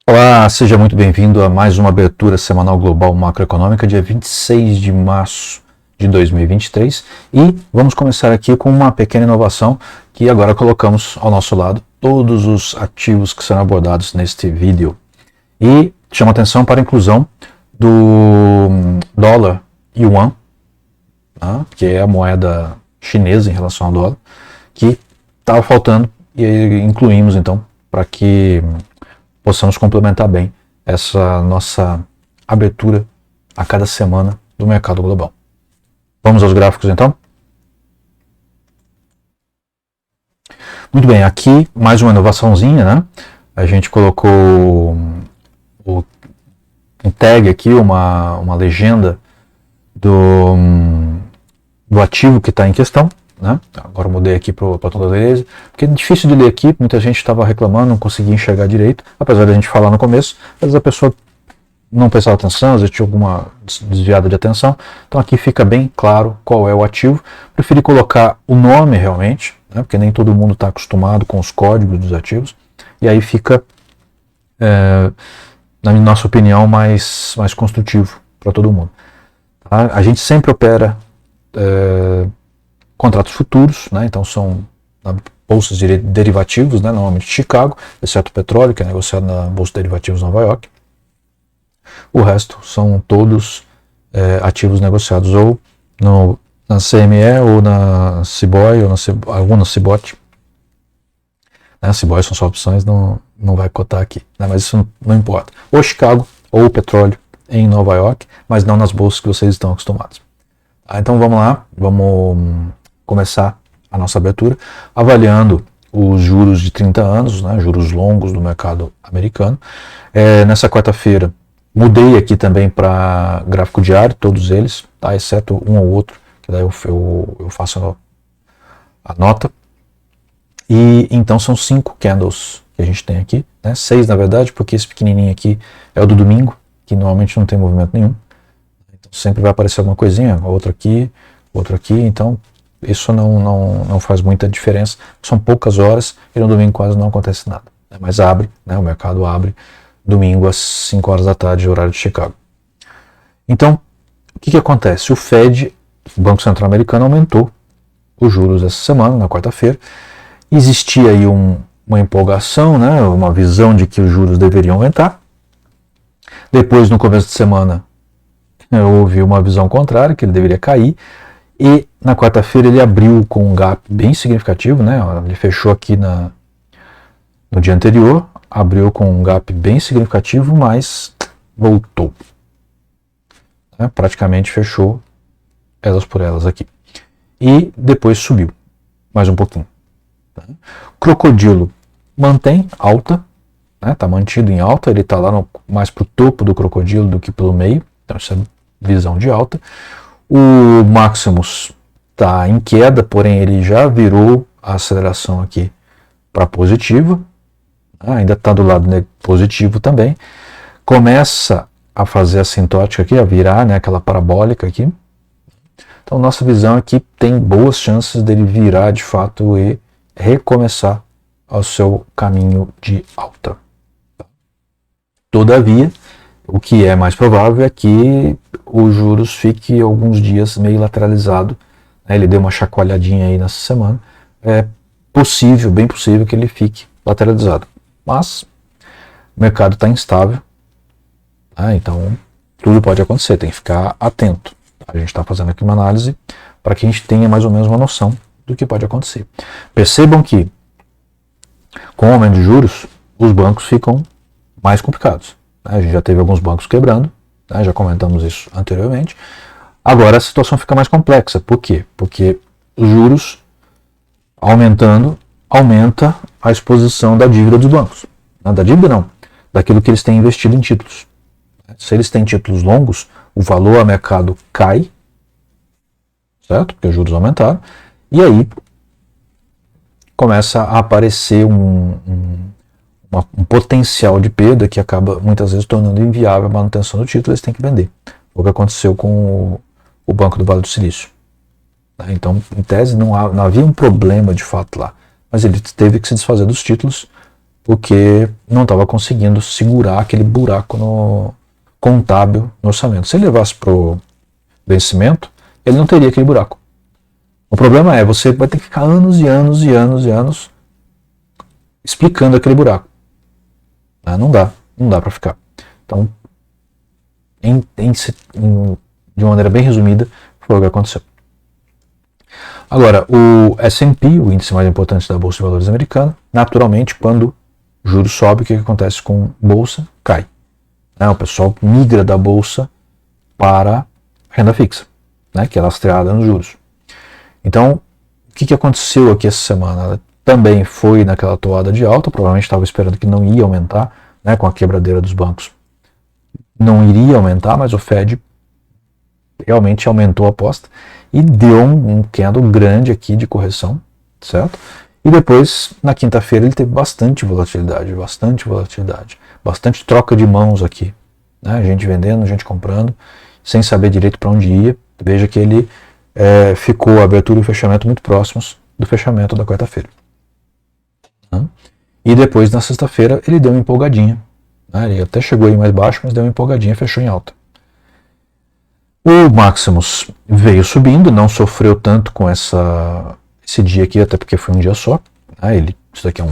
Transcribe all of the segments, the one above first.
Olá, seja muito bem-vindo a mais uma abertura semanal global macroeconômica, dia 26 de março de 2023. E vamos começar aqui com uma pequena inovação que agora colocamos ao nosso lado todos os ativos que serão abordados neste vídeo. E chama atenção para a inclusão do dólar yuan, tá? Que é a moeda chinesa em relação ao dólar, que estava faltando e incluímos então para que possamos complementar bem essa nossa abertura a cada semana do mercado global. Vamos aos gráficos então? Muito bem, aqui mais uma inovaçãozinha, né? A gente colocou em tag aqui uma legenda do ativo que está em questão. Né? Agora eu mudei aqui para toda a beleza, porque é difícil de ler aqui, muita gente estava reclamando, não conseguia enxergar direito, apesar de a gente falar no começo, às vezes a pessoa não prestava atenção, às vezes tinha alguma desviada de atenção, então aqui fica bem claro qual é o ativo. Preferi colocar o nome realmente, né? Porque nem todo mundo está acostumado com os códigos dos ativos, e aí fica, na nossa opinião, mais construtivo para todo mundo. Tá? A gente sempre opera contratos futuros, né? Então são bolsas de derivativos, né? Normalmente Chicago, exceto o petróleo, que é negociado na Bolsa de Derivativos Nova York. O resto são todos ativos negociados ou na CME, ou na CBOE, ou algum na CBOT. Né? CBOE são só opções, não vai cotar aqui, né? Mas isso não importa. Ou Chicago, ou o petróleo em Nova York, mas não nas bolsas que vocês estão acostumados. Então vamos lá, vamos começar a nossa abertura avaliando os juros de 30 anos, né, juros longos do mercado americano. Nessa quarta-feira mudei aqui também para gráfico diário, todos eles, tá, exceto um ou outro, que daí eu faço a nota. E então são 5 candles que a gente tem aqui, né, 6 na verdade, porque esse pequenininho aqui é o do domingo, que normalmente não tem movimento nenhum. Então sempre vai aparecer alguma coisinha, outro aqui, então isso não faz muita diferença, são poucas horas e no domingo quase não acontece nada. Mas abre, né, o mercado abre domingo às 5 horas da tarde, horário de Chicago. Então, o que acontece? O Fed, o Banco Central Americano, aumentou os juros essa semana, na quarta-feira. Existia aí uma empolgação, né, uma visão de que os juros deveriam aumentar. Depois, no começo de semana, houve uma visão contrária, que ele deveria cair. E na quarta-feira ele abriu com um gap bem significativo, né? Ele fechou aqui no dia anterior, abriu com um gap bem significativo, mas voltou. Né? Praticamente fechou elas por elas aqui. E depois subiu mais um pouquinho. Tá? Crocodilo mantém alta, né? Tá mantido em alta, ele está lá mais para o topo do crocodilo do que pelo meio, então essa é visão de alta. O Maximus está em queda, porém ele já virou a aceleração aqui para positiva, ainda está do lado positivo também, começa a fazer a sintótica aqui, a virar, né, aquela parabólica aqui. Então nossa visão aqui tem boas chances dele virar de fato e recomeçar ao seu caminho de alta. Todavia, o que é mais provável é que os juros fiquem alguns dias meio lateralizado, né? Ele deu uma chacoalhadinha aí nessa semana. É possível, bem possível que ele fique lateralizado. Mas o mercado está instável, né? Então tudo pode acontecer, tem que ficar atento. A gente está fazendo aqui uma análise para que a gente tenha mais ou menos uma noção do que pode acontecer. Percebam que com o aumento de juros, os bancos ficam mais complicados. A gente já teve alguns bancos quebrando, né? Já comentamos isso anteriormente. Agora a situação fica mais complexa. Por quê? Porque os juros aumentando, aumenta a exposição da dívida dos bancos. Não, da dívida não, daquilo que eles têm investido em títulos. Se eles têm títulos longos, o valor a mercado cai, certo? Porque os juros aumentaram, e aí começa a aparecer um potencial de perda que acaba muitas vezes tornando inviável a manutenção do título, eles têm que vender. Foi o que aconteceu com o Banco do Vale do Silício. né? Então, em tese, não havia um problema de fato lá. Mas ele teve que se desfazer dos títulos porque não estava conseguindo segurar aquele buraco no contábil no orçamento. Se ele levasse para o vencimento, ele não teria aquele buraco. O problema é, você vai ter que ficar anos e anos e anos e anos explicando aquele buraco. Não dá para ficar. Então, de uma maneira bem resumida, foi o que aconteceu. Agora, o S&P, o índice mais importante da Bolsa de Valores americana, naturalmente, quando o juros sobe, o que acontece com a Bolsa? Cai. O pessoal migra da Bolsa para renda fixa, né, que é lastreada nos juros. Então, o que aconteceu aqui essa semana? Ela também foi naquela toada de alta, provavelmente estava esperando que não ia aumentar, né, com a quebradeira dos bancos. Não iria aumentar, mas o Fed realmente aumentou a aposta e deu um candle grande aqui de correção, certo? E depois, na quinta-feira, ele teve bastante volatilidade, bastante troca de mãos aqui, né? Gente vendendo, gente comprando, sem saber direito para onde ia. Veja que ele ficou a abertura e o fechamento muito próximos do fechamento da quarta-feira. E depois, na sexta-feira, ele deu uma empolgadinha. Ele até chegou aí mais baixo, mas deu uma empolgadinha e fechou em alta. O Maximus veio subindo, não sofreu tanto com esse dia aqui, até porque foi um dia só. Isso daqui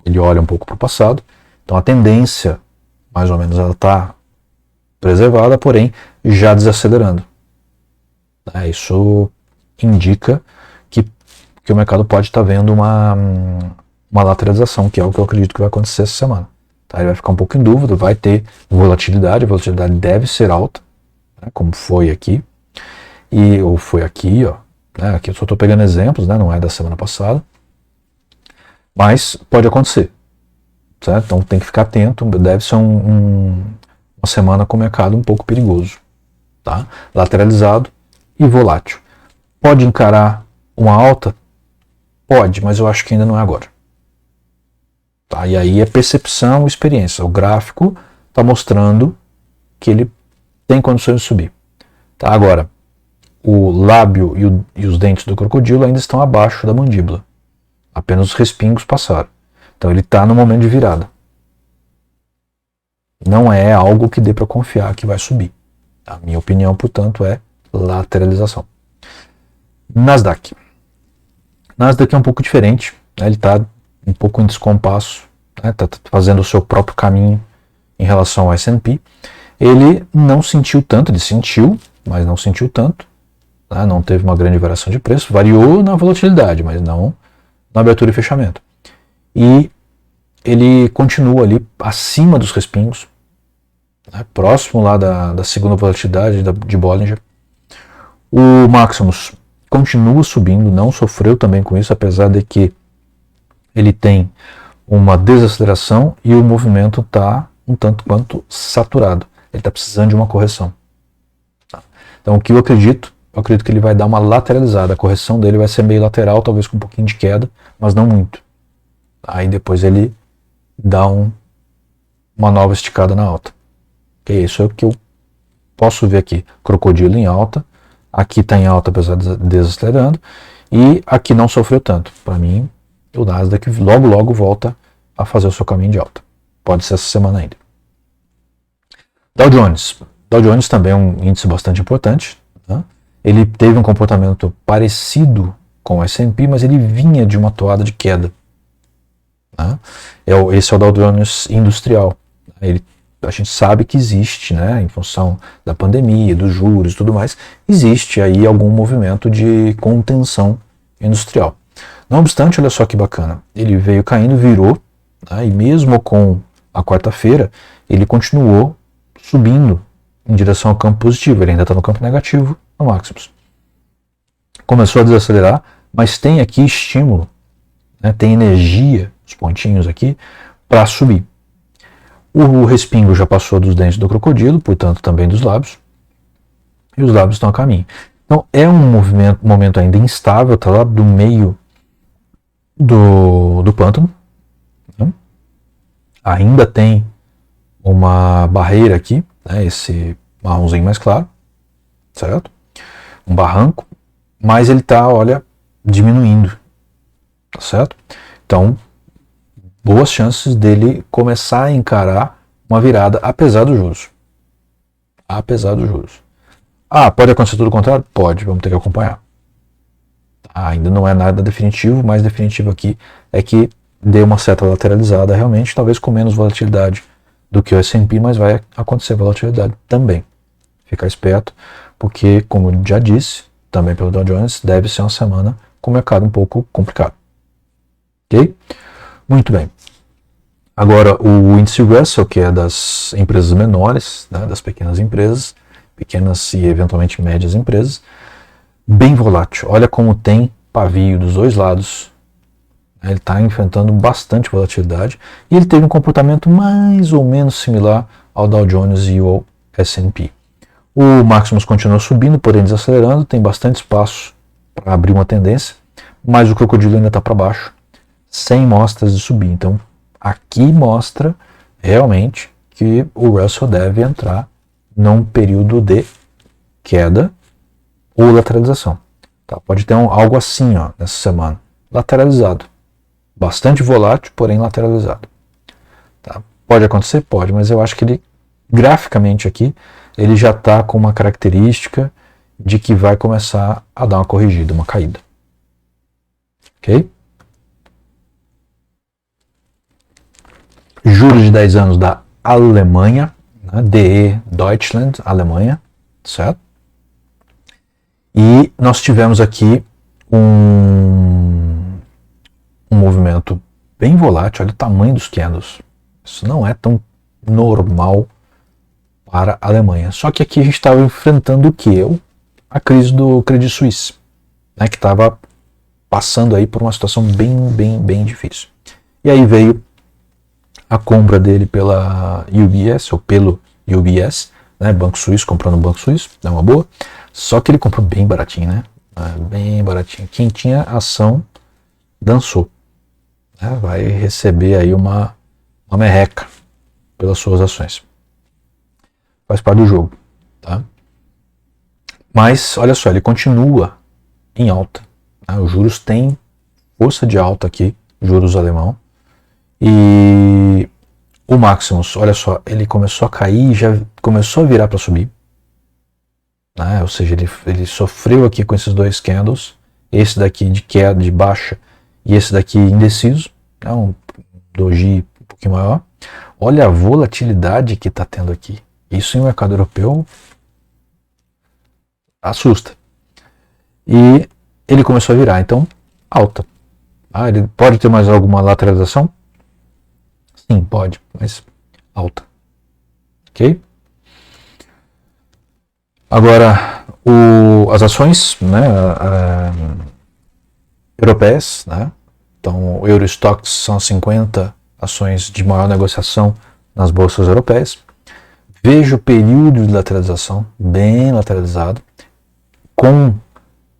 ele olha um pouco para o passado. Então a tendência, mais ou menos, ela está preservada, porém já desacelerando. Isso indica que o mercado pode estar vendo uma lateralização, que é o que eu acredito que vai acontecer essa semana. Ele vai ficar um pouco em dúvida, vai ter volatilidade, a volatilidade deve ser alta, né, como foi aqui, ou foi aqui, ó, né, aqui eu só estou pegando exemplos, né, não é da semana passada, mas pode acontecer, certo? Então tem que ficar atento, deve ser uma semana com o mercado um pouco perigoso, tá? Lateralizado e volátil. Pode encarar uma alta? Pode, mas eu acho que ainda não é agora. Tá? E aí é percepção, experiência. O gráfico está mostrando que ele tem condições de subir. Tá? Agora, o lábio e os dentes do crocodilo ainda estão abaixo da mandíbula. Apenas os respingos passaram. Então ele está no momento de virada. Não é algo que dê para confiar que vai subir. A minha opinião, portanto, é lateralização. Nasdaq. Nasdaq é um pouco diferente. Né? Ele está um pouco em descompasso, está fazendo o seu próprio caminho em relação ao S&P. Ele não sentiu tanto, ele sentiu, mas não sentiu tanto, tá? Não teve uma grande variação de preço, variou na volatilidade, mas não na abertura e fechamento. E ele continua ali acima dos respingos, né? Próximo lá da segunda volatilidade de Bollinger. O Maximus continua subindo, não sofreu também com isso, apesar de que ele tem uma desaceleração e o movimento está um tanto quanto saturado. Ele está precisando de uma correção. Tá? Então o que eu acredito que ele vai dar uma lateralizada. A correção dele vai ser meio lateral, talvez com um pouquinho de queda, mas não muito. Aí depois ele dá uma nova esticada na alta. Isso é o que eu posso ver aqui. Crocodilo em alta, aqui está em alta apesar de desacelerando, e aqui não sofreu tanto. Para mim, o Nasdaq logo volta a fazer o seu caminho de alta. Pode ser essa semana ainda. Dow Jones também é um índice bastante importante. Né? Ele teve um comportamento parecido com o S&P, mas ele vinha de uma toada de queda. Né? Esse é o Dow Jones industrial. A gente sabe que existe, né, em função da pandemia, dos juros e tudo mais, existe aí algum movimento de contenção industrial. Não obstante, olha só que bacana, ele veio caindo, virou, né, e mesmo com a quarta-feira, ele continuou subindo em direção ao campo positivo, ele ainda está no campo negativo, no Maximus. Começou a desacelerar, mas tem aqui estímulo, né, tem energia, os pontinhos aqui, para subir. O respingo já passou dos dentes do crocodilo, portanto também dos lábios, e os lábios estão a caminho. Então é um momento ainda instável, está lá do meio do pântano, né? Ainda tem uma barreira aqui, né? Esse marronzinho mais claro, certo? Um barranco, mas ele está, olha, diminuindo, tá certo? Então, boas chances dele começar a encarar uma virada, apesar dos juros. Apesar dos juros. Pode acontecer tudo o contrário? Pode, vamos ter que acompanhar. Ainda não é nada definitivo, o mais definitivo aqui é que deu uma certa lateralizada realmente, talvez com menos volatilidade do que o S&P, mas vai acontecer volatilidade também. Ficar esperto, porque, como eu já disse, também pelo Dow Jones, deve ser uma semana com o mercado um pouco complicado. Ok? Muito bem. Agora, o índice Russell, que é das empresas menores, né, das pequenas empresas, pequenas e eventualmente médias empresas, bem volátil. Olha como tem pavio dos dois lados. Ele está enfrentando bastante volatilidade e ele teve um comportamento mais ou menos similar ao Dow Jones e ao S&P. O Maximus continua subindo, porém desacelerando, tem bastante espaço para abrir uma tendência, mas o crocodilo ainda está para baixo, sem mostras de subir. Então, aqui mostra realmente que o Russell deve entrar num período de queda ou lateralização. Tá? Pode ter algo assim nessa semana, lateralizado. Bastante volátil, porém lateralizado. Tá? Pode acontecer? Pode, mas eu acho que ele, graficamente aqui, ele já está com uma característica de que vai começar a dar uma corrigida, uma caída. Ok? Juros de 10 anos da Alemanha, né? DE Deutschland, Alemanha, certo? E nós tivemos aqui um movimento bem volátil. Olha o tamanho dos candles. Isso não é tão normal para a Alemanha. Só que aqui a gente estava enfrentando o quê? A crise do Credit Suisse, né, que estava passando aí por uma situação bem difícil. E aí veio a compra dele pela UBS, ou pelo UBS, né, Banco Suíço, comprando o Banco Suíço, é uma boa. Só que ele comprou bem baratinho, né? Bem baratinho. Quem tinha ação dançou. Vai receber aí uma merreca pelas suas ações. Faz parte do jogo, tá? Mas, olha só, ele continua em alta. Né? Os juros têm força de alta aqui, juros alemão. E o Maximus, olha só, ele começou a cair e já começou a virar para subir. Né? Ou seja, ele sofreu aqui com esses dois candles. Esse daqui de queda, de baixa, e esse daqui indeciso, um doji um pouquinho maior. Olha a volatilidade que está tendo aqui. Isso em mercado europeu assusta. E ele começou a virar, então, alta. Ele pode ter mais alguma lateralização? Sim, pode, mas alta. Ok? Agora, as ações, né, europeias, né? Então, o Eurostoxx são 50 ações de maior negociação nas bolsas europeias. Vejo o período de lateralização bem lateralizado, com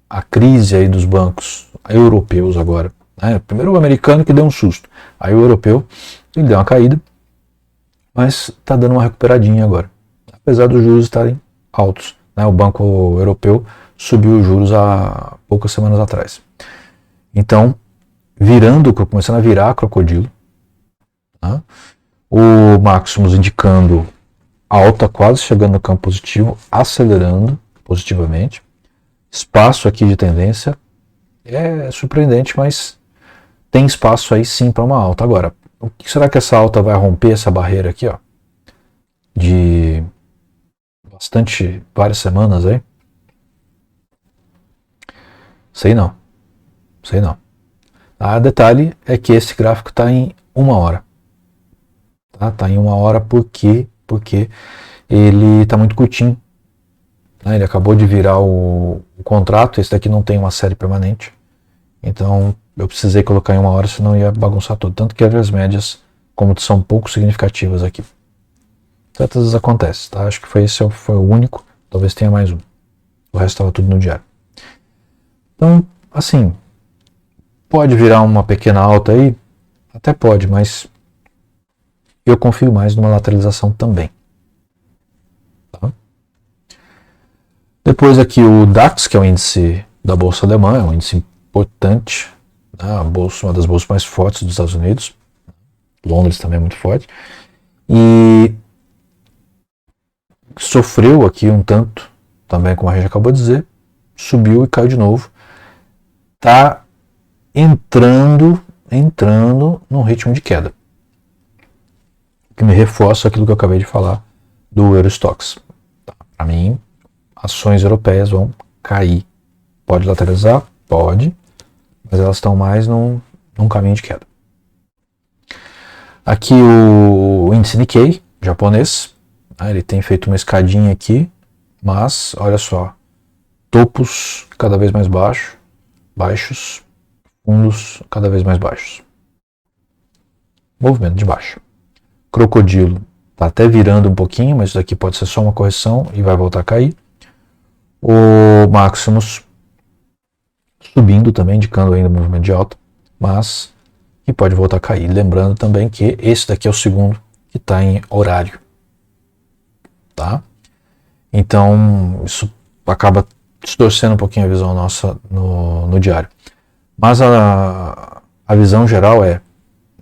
a crise aí dos bancos europeus agora. Né? Primeiro o americano que deu um susto, aí o europeu ele deu uma caída, mas está dando uma recuperadinha agora, apesar dos juros estarem altos. Né? O Banco Europeu subiu os juros há poucas semanas atrás. Então, começando a virar crocodilo. Né? O Maximus indicando alta, quase chegando no campo positivo, acelerando positivamente. Espaço aqui de tendência é surpreendente, mas tem espaço aí sim para uma alta. Agora, o que será que essa alta vai romper essa barreira aqui, de várias semanas aí? Sei não. Detalhe é que esse gráfico está em 1 hora. Tá em 1 hora porque ele está muito curtinho. Né? Ele acabou de virar o contrato. Esse daqui não tem uma série permanente. Então eu precisei colocar em 1 hora, senão ia bagunçar tudo. Tanto que as médias, como são pouco significativas aqui. Certas vezes acontece. Tá? Acho que esse foi o único. Talvez tenha mais um. O resto estava tudo no diário. Então, assim, pode virar uma pequena alta aí? Até pode, mas eu confio mais numa lateralização também. Tá? Depois aqui o DAX, que é o índice da Bolsa Alemã, é um índice importante, né? A bolsa, uma das bolsas mais fortes dos Estados Unidos. Londres também é muito forte. E sofreu aqui um tanto, também como a gente acabou de dizer, subiu e caiu de novo. Está entrando num ritmo de queda, que me reforça aquilo que eu acabei de falar do Eurostoxx. Para mim, ações europeias vão cair. Pode lateralizar? Pode, mas elas estão mais num caminho de queda. Aqui o índice Nikkei, japonês, ele tem feito uma escadinha aqui, mas olha só, topos cada vez mais baixos, fundos cada vez mais baixos. Movimento de baixa. Crocodilo está até virando um pouquinho, mas isso daqui pode ser só uma correção e vai voltar a cair. O Maximus subindo também, indicando ainda movimento de alta, mas que pode voltar a cair. Lembrando também que esse daqui é o segundo que está em horário. Tá? Então, isso acaba distorcendo um pouquinho a visão nossa no diário. Mas a visão geral é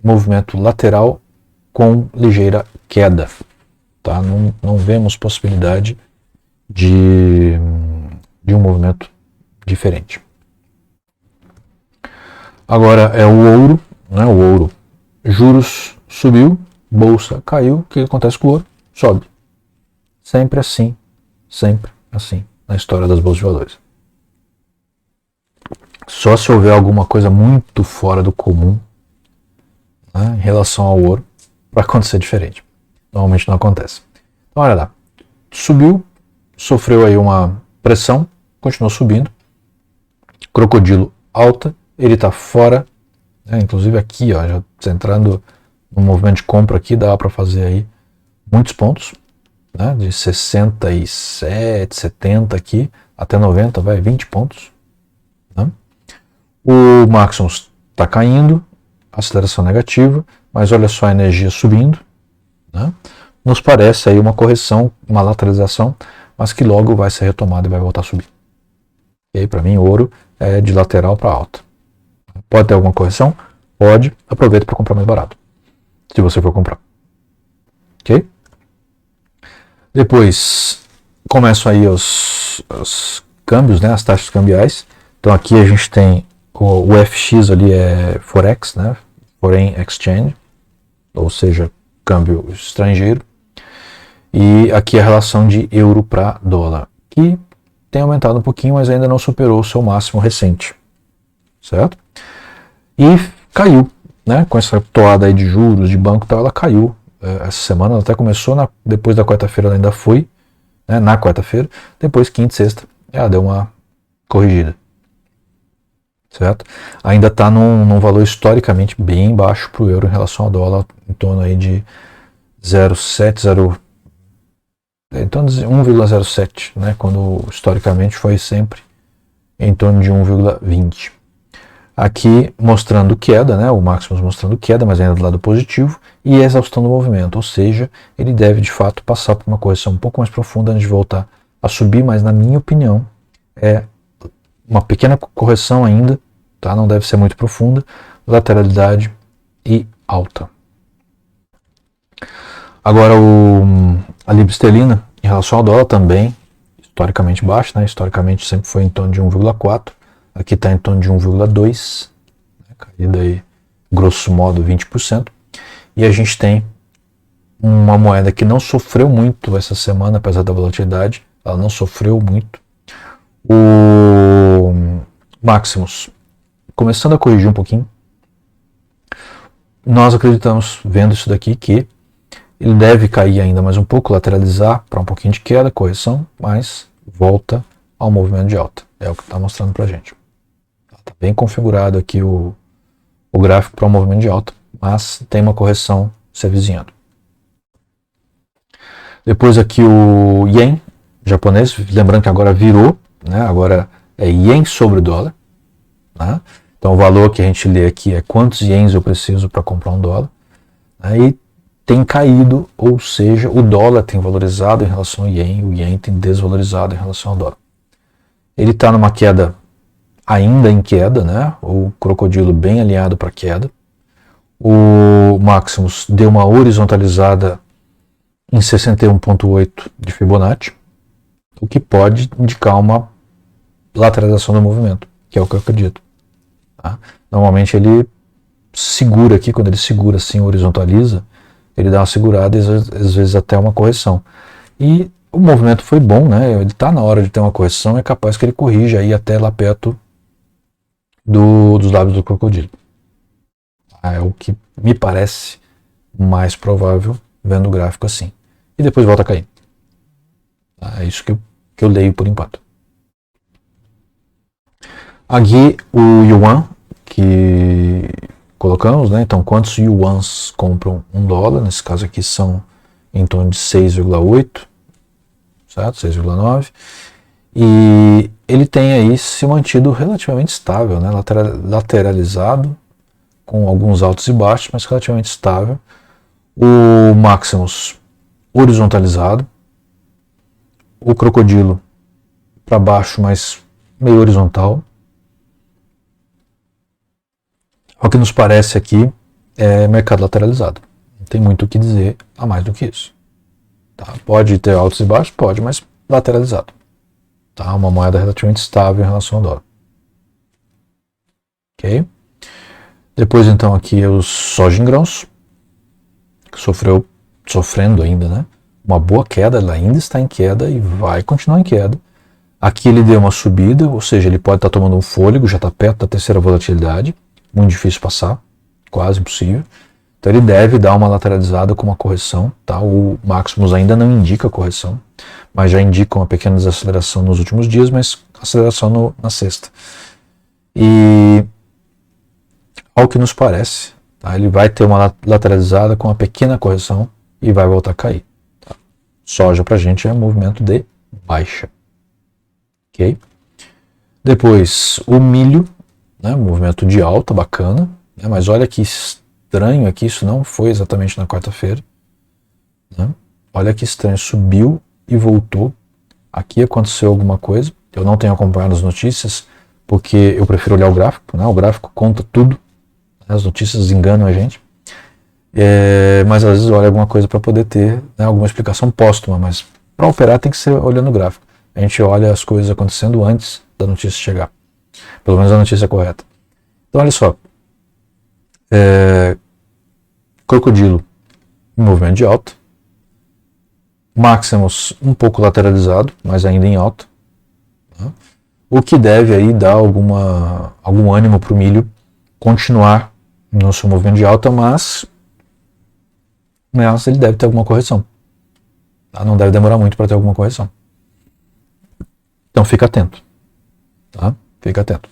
movimento lateral com ligeira queda. Tá? Não vemos possibilidade de um movimento diferente. Agora é o ouro, né? O ouro, juros subiu, bolsa caiu, o que acontece com o ouro? Sobe. Sempre assim na história das bolsas de valores. Só se houver alguma coisa muito fora do comum, né, em relação ao ouro para acontecer diferente. Normalmente não acontece. Então olha lá, subiu, sofreu aí uma pressão, continuou subindo, crocodilo alta, ele está fora, né, inclusive aqui, ó, já entrando no movimento de compra aqui, dá para fazer aí muitos pontos, né, de 67, 70 aqui, até 90, vai 20 pontos. Né? O Maximus está caindo, aceleração negativa, mas olha só a energia subindo. Né? Nos parece aí uma correção, uma lateralização, mas que logo vai ser retomada e vai voltar a subir. E aí, para mim, ouro é de lateral para alta. Pode ter alguma correção? Pode. Aproveita para comprar mais barato, se você for comprar. Ok? Depois começam aí os câmbios, né, as taxas cambiais. Então aqui a gente tem o FX ali é Forex, né, Foreign Exchange, ou seja, câmbio estrangeiro. E aqui a relação de euro para dólar, que tem aumentado um pouquinho, mas ainda não superou o seu máximo recente, certo? E caiu, né, com essa toada aí de juros, de banco, tal, ela caiu. Essa semana ela até começou, depois da quarta-feira ela ainda foi, né, na quarta-feira, depois quinta e sexta ela deu uma corrigida, certo? Ainda está num valor historicamente bem baixo para o euro em relação ao dólar, em torno aí de 0,7, em torno de 1,07, né, quando historicamente foi sempre em torno de 1,20. Aqui mostrando queda, né, o Maximus mostrando queda, mas ainda do lado positivo, e a exaustão do movimento, ou seja, ele deve de fato passar por uma correção um pouco mais profunda antes de voltar a subir, mas na minha opinião é uma pequena correção ainda, tá? Não deve ser muito profunda, lateralidade e alta. Agora a libra esterlina em relação ao dólar também historicamente baixo, né? Historicamente sempre foi em torno de 1,4. Aqui está em torno de 1,2, né, caída aí, grosso modo, 20%. E a gente tem uma moeda que não sofreu muito essa semana, apesar da volatilidade, ela não sofreu muito. O Maximus começando a corrigir um pouquinho. Nós acreditamos, vendo isso daqui, que ele deve cair ainda mais um pouco, lateralizar para um pouquinho de queda, correção, mas volta ao movimento de alta. É o que está mostrando para a gente. Está bem configurado aqui o gráfico para o movimento de alta, mas tem uma correção se avizinhando. Depois aqui o Yen japonês, lembrando que agora virou, né? Agora é Yen sobre o dólar. Né? Então o valor que a gente lê aqui é quantos Yens eu preciso para comprar um dólar. Aí tem caído, ou seja, o dólar tem valorizado em relação ao Yen, o Yen tem desvalorizado em relação ao dólar. Ele está numa queda ainda em queda, né? O crocodilo bem alinhado para queda. O Maximus deu uma horizontalizada em 61,8 de Fibonacci, o que pode indicar uma lateralização do movimento, que é o que eu acredito. Tá? Normalmente ele segura aqui, quando ele segura assim, horizontaliza, ele dá uma segurada e às vezes até uma correção. E o movimento foi bom, né? Ele está na hora de ter uma correção, é capaz que ele corrija aí até lá perto dos lábios do crocodilo. É o que me parece mais provável vendo o gráfico assim. E depois volta a cair. É isso que eu leio por enquanto. Aqui o Yuan que colocamos, né? Então quantos Yuans compram $1? Nesse caso aqui são em torno de 6,8, certo? 6,9. E ele tem aí se mantido relativamente estável, né? Lateralizado, com alguns altos e baixos, mas relativamente estável. O Maximus horizontalizado, o crocodilo para baixo, mas meio horizontal. O que nos parece aqui é mercado lateralizado. Não tem muito o que dizer a mais do que isso. Tá? Pode ter altos e baixos? Pode, mas lateralizado. Tá? Uma moeda relativamente estável em relação ao dólar. Ok? Depois então aqui é o soja em grãos, que sofrendo ainda, né? Uma boa queda, ela ainda está em queda e vai continuar em queda. Aqui ele deu uma subida, ou seja, ele pode estar tomando um fôlego, já está perto da terceira volatilidade, muito difícil passar, quase impossível. Então ele deve dar uma lateralizada com uma correção, tá? O Maximus ainda não indica correção, mas já indica uma pequena desaceleração nos últimos dias, mas aceleração na sexta. E ao que nos parece, tá? Ele vai ter uma lateralizada com uma pequena correção e vai voltar a cair. Tá? Soja pra gente é um movimento de baixa. Ok? Depois o milho, né? Movimento de alta, bacana, né? Mas olha que estranho aqui, isso não foi exatamente na quarta-feira. Né? Olha que estranho, subiu e voltou. Aqui aconteceu alguma coisa. Eu não tenho acompanhado as notícias porque eu prefiro olhar o gráfico, né? O gráfico conta tudo. As notícias enganam a gente. Mas às vezes olha alguma coisa para poder ter, né, alguma explicação póstuma. Mas para operar tem que ser olhando o gráfico. A gente olha as coisas acontecendo antes da notícia chegar. Pelo menos a notícia correta. Então olha só. Crocodilo em movimento de alta. Maximus um pouco lateralizado, mas ainda em alta. Né? O que deve aí dar algum ânimo para o milho continuar no seu movimento de alta, mas ele deve ter alguma correção. Tá? Não deve demorar muito para ter alguma correção. Então fica atento. Tá? Fica atento.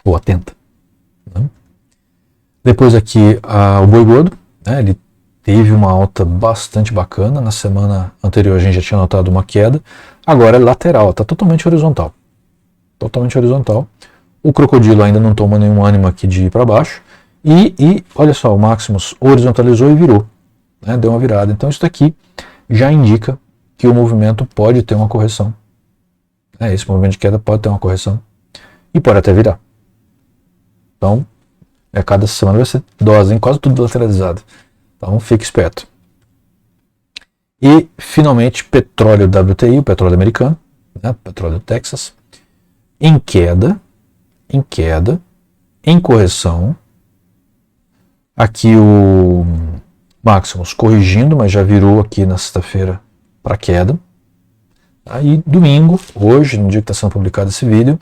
Ou atenta. Né? Depois aqui o boi gordo, né? Ele teve uma alta bastante bacana. Na semana anterior a gente já tinha notado uma queda. Agora é lateral, está totalmente horizontal. Totalmente horizontal. O crocodilo ainda não toma nenhum ânimo aqui de ir para baixo. E olha só, o Maximus horizontalizou e virou. Né? Deu uma virada. Então isso daqui já indica que o movimento pode ter uma correção. Esse movimento de queda pode ter uma correção. E pode até virar. Então, cada semana vai ser dose, hein? Quase tudo lateralizado. Então fique esperto. E finalmente petróleo WTI, o petróleo americano, né? Petróleo do Texas, em queda, em correção. Aqui o Maximus corrigindo, mas já virou aqui na sexta-feira para queda. Aí domingo, hoje, no dia que está sendo publicado esse vídeo,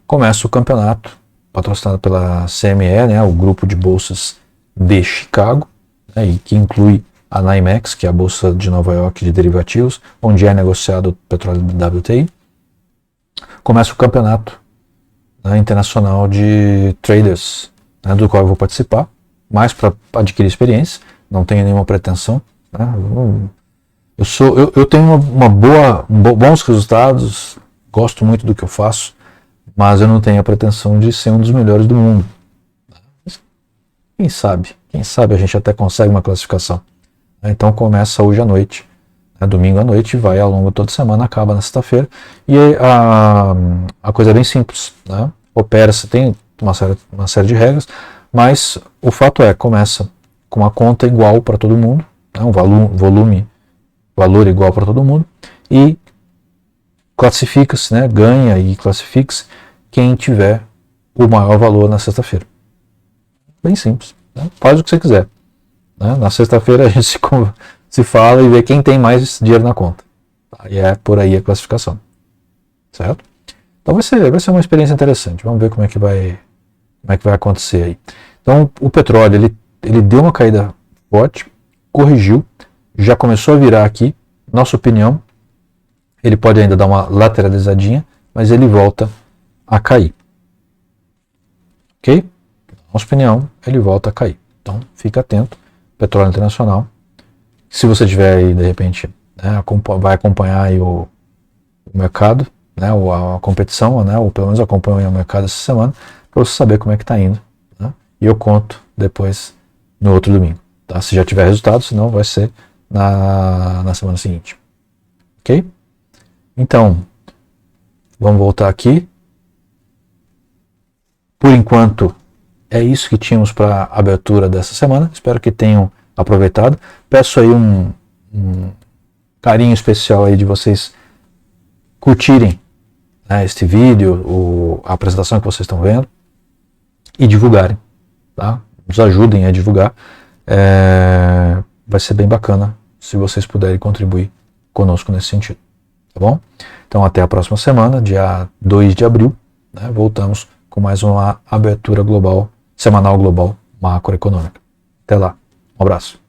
começa o campeonato patrocinado pela CME, né, o grupo de bolsas de Chicago, né, e que inclui a NYMEX, que é a bolsa de Nova York de derivativos, onde é negociado o petróleo WTI. Começa o campeonato, né, internacional de traders, né, do qual eu vou participar, mais para adquirir experiência, não tenho nenhuma pretensão. Né, eu tenho bons resultados, gosto muito do que eu faço, mas eu não tenho a pretensão de ser um dos melhores do mundo. Quem sabe a gente até consegue uma classificação. Então começa hoje à noite, né, domingo à noite, vai ao longo de toda semana, acaba na sexta-feira. E a coisa é bem simples. Né? opera-se, tem uma série de regras, mas o fato é, começa com uma conta igual para todo mundo, né, um valor igual para todo mundo, e classifica-se, né, ganha e classifica-se quem tiver o maior valor na sexta-feira. Bem simples, né? Faz o que você quiser. Né? Na sexta-feira a gente se fala e vê quem tem mais dinheiro na conta. Tá? E é por aí a classificação. Certo? Então vai ser uma experiência interessante. Vamos ver como é que vai acontecer aí. Então o petróleo ele deu uma caída forte, corrigiu, já começou a virar aqui. Nossa opinião, ele pode ainda dar uma lateralizadinha, mas ele volta a cair. Ok? Nossa opinião, ele volta a cair. Então fica atento, petróleo internacional. Se você tiver aí, de repente, né, vai acompanhar aí o mercado, né, a competição, né, ou pelo menos acompanha o mercado essa semana, para você saber como é que está indo. Né? E eu conto depois no outro domingo. Tá? Se já tiver resultado, senão vai ser na semana seguinte. Ok? Então, vamos voltar aqui. Por enquanto, é isso que tínhamos para a abertura dessa semana. Espero que tenham aproveitado. Peço aí um carinho especial aí de vocês curtirem, né, este vídeo, a apresentação que vocês estão vendo, e divulgarem. Tá? Nos ajudem a divulgar. Vai ser bem bacana se vocês puderem contribuir conosco nesse sentido. Tá bom? Então até a próxima semana, dia 2 de abril, né, voltamos com mais uma abertura global, semanal global macroeconômica. Até lá. Um abraço.